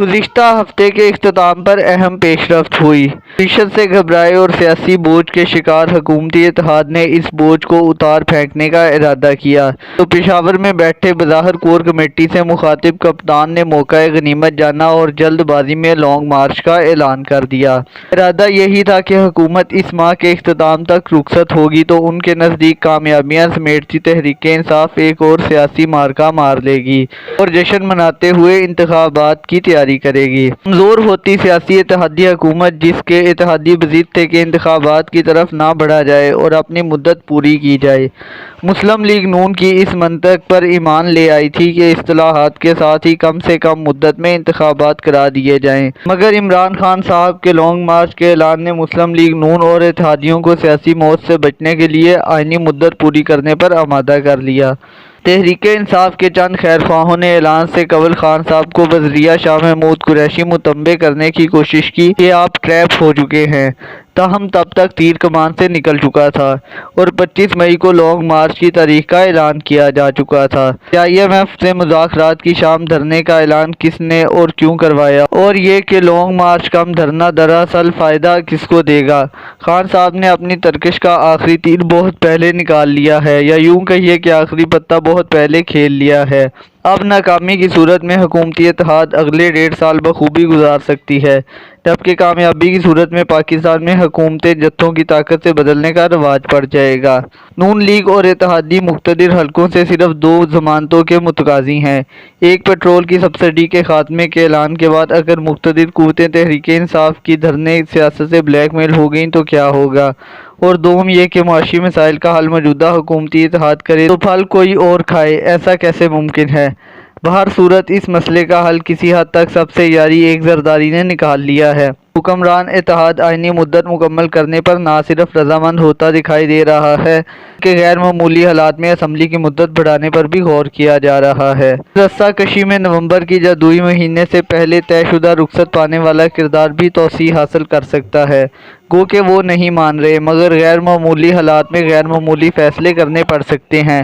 گزشتہ ہفتے کے اختتام پر اہم پیش رفت ہوئی۔ معیشت سے گھبرائے اور سیاسی بوجھ کے شکار حکومتی اتحاد نے اس بوجھ کو اتار پھینکنے کا ارادہ کیا تو پشاور میں بیٹھے بظاہر کور کمیٹی سے مخاطب کپتان نے موقع غنیمت جانا اور جلد بازی میں لانگ مارچ کا اعلان کر دیا۔ ارادہ یہی تھا کہ حکومت اس ماہ کے اختتام تک رخصت ہوگی تو ان کے نزدیک کامیابیاں سمیٹتی تحریک انصاف ایک اور سیاسی معرکہ مار لے گی اور جشن مناتے ہوئے انتخابات کی تیاری کرے گی۔ کمزور ہوتی سیاسی اتحادی حکومت جس کے اتحادی بضد تھے کہ انتخابات کی طرف نہ بڑھا جائے اور اپنی مدت پوری کی جائے۔ مسلم لیگ نون کی اس منطق پر ایمان لے آئی تھی کہ اصلاحات کے ساتھ ہی کم سے کم مدت میں انتخابات کرا دیے جائیں، مگر عمران خان صاحب کے لانگ مارچ کے اعلان نے مسلم لیگ نون اور اتحادیوں کو سیاسی موت سے بچنے کے لیے آئینی مدت پوری کرنے پر آمادہ کر لیا۔ تحریک انصاف کے چند خیر خواہوں نے اعلان سے قبل خان صاحب کو وزیرِ شاہ محمود قریشی متنبع کرنے کی کوشش کی کہ آپ ٹریپ ہو چکے ہیں، تاہم تب تک تیر کمان سے نکل چکا تھا اور 25 مئی کو لانگ مارچ کی تاریخ کا اعلان کیا جا چکا تھا۔ IMF سے مذاکرات کی شام دھرنے کا اعلان کس نے اور کیوں کروایا، اور یہ کہ لانگ مارچ کم دھرنا دراصل فائدہ کس کو دے گا؟ خان صاحب نے اپنی ترکش کا آخری تیر بہت پہلے نکال لیا ہے، یا یوں کہیے کہ آخری پتہ بہت پہلے کھیل لیا ہے۔ اب ناکامی کی صورت میں حکومتی اتحاد اگلے 1.5 سال بخوبی گزار سکتی ہے، جبکہ کامیابی کی صورت میں پاکستان میں حکومتیں جتھوں کی طاقت سے بدلنے کا رواج پڑ جائے گا۔ نون لیگ اور اتحادی مقتدر حلقوں سے صرف 2 ضمانتوں کے متقاضی ہیں۔ ایک، پیٹرول کی سبسڈی کے خاتمے کے اعلان کے بعد اگر مقتدر قوتیں تحریک انصاف کی دھرنے سیاست سے بلیک میل ہو گئیں تو کیا ہوگا، اور دوم یہ کہ معاشی مسائل کا حل موجودہ حکومتی اتحاد کرے تو پھل کوئی اور کھائے، ایسا کیسے ممکن ہے؟ بہر صورت اس مسئلے کا حل کسی حد تک سب سے یاری ایک زرداری نے نکال لیا ہے۔ حکمران اتحاد آئینی مدت مکمل کرنے پر نہ صرف رضامند ہوتا دکھائی دے رہا ہے کہ غیر معمولی حالات میں اسمبلی کی مدت بڑھانے پر بھی غور کیا جا رہا ہے۔ رسہ کشی میں نومبر کی جدوئی مہینے سے پہلے طے شدہ رخصت پانے والا کردار بھی توسیع حاصل کر سکتا ہے، گو کہ وہ نہیں مان رہے، مگر غیر معمولی حالات میں غیر معمولی فیصلے کرنے پڑ سکتے ہیں۔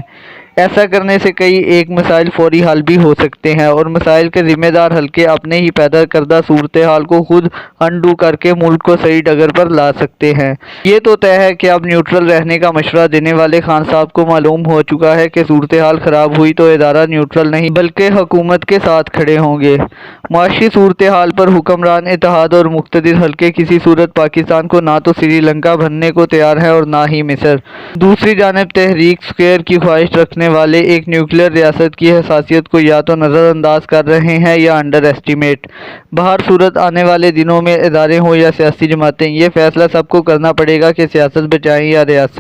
ایسا کرنے سے کئی ایک مسائل فوری حل بھی ہو سکتے ہیں اور مسائل کے ذمہ دار حلقے اپنے ہی پیدا کردہ صورتحال کو خود انڈو کر کے ملک کو صحیح ڈگر پر لا سکتے ہیں۔ یہ تو طے ہے کہ اب نیوٹرل رہنے کا مشورہ دینے والے خان صاحب کو معلوم ہو چکا ہے کہ صورتحال خراب ہوئی تو ادارہ نیوٹرل نہیں بلکہ حکومت کے ساتھ کھڑے ہوں گے۔ معاشی صورتحال پر حکمران اتحاد اور مقتدر حلقے کسی صورت پاکستان کو نہ تو سری لنکا بننے کو تیار ہیں اور نہ ہی مصر۔ دوسری جانب تحریک اسکوائر کی خواہش رکھنے والے ایک نیوکلیئر ریاست کی حساسیت کو یا تو نظر انداز کر رہے ہیں یا انڈر ایسٹیمیٹ۔ بہر صورت آنے والے دنوں میں ادارے ہوں یا سیاسی جماعتیں، یہ فیصلہ سب کو کرنا پڑے گا کہ سیاست بچائیں یا ریاست۔